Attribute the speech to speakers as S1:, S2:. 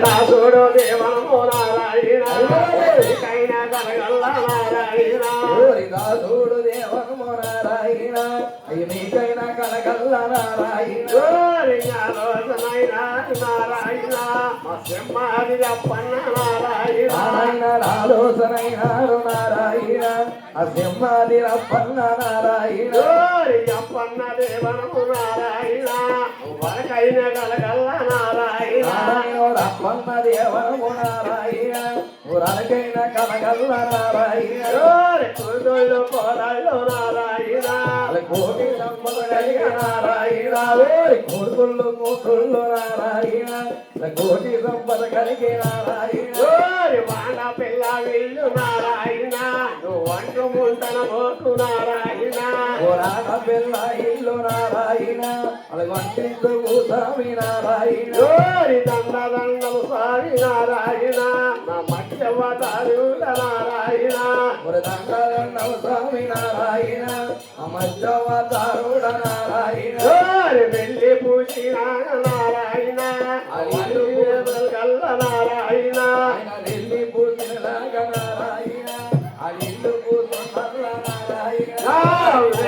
S1: దాసుడు దేవనము నారాయణ కైనా కలగల్ల నారాయణ
S2: దాసుడు దేవనము నారాయణ అయ్యి నీకైనా కలగల్ల నారాయణ
S1: జ్ఞానోదనైనా నారాయణ సింహాది అప్పన్న నారాయణ
S2: నారాయణ ఆలోచనైనాడు నారాయణ అసింహాది అప్పన్న నారాయణ
S1: అప్పన్న దేవనము నారాయణ వరకైన కలగల్ల నారాయణ
S2: అప్పన్న దేవనము నారాయణ ఊరకైన కలగల్ల నారాయణ
S1: కురుదొళ్ళు కోరళ్ళు నారాయణ
S2: కోటి సంపద కలిగ నారాయణ కొడుకుళ్ళు కూతుళ్ళు నారాయణ కోటి సంపద కలిగి నారాయణ
S1: వాడ పిల్ల వీళ్ళు నారాయణ వంటు ముంతన పోకు నారాయణ
S2: పురాణ పిల్ల ఇల్లు నారాయణ అది వంటిందు స్వామి నారాయణ
S1: దండదండలు స్వామి నారాయణ నా మధ్యవతారుల నారాయణ
S2: దండదండము స్వామి నారాయణ అమధ్యవతారుడ నారాయణ
S1: వెళ్ళి పూసిన నారాయణ కల్ల నారాయణ
S2: వెళ్ళి పూజినలాగా నారాయణ ఆ ఇల్లు పూజ నారాయణ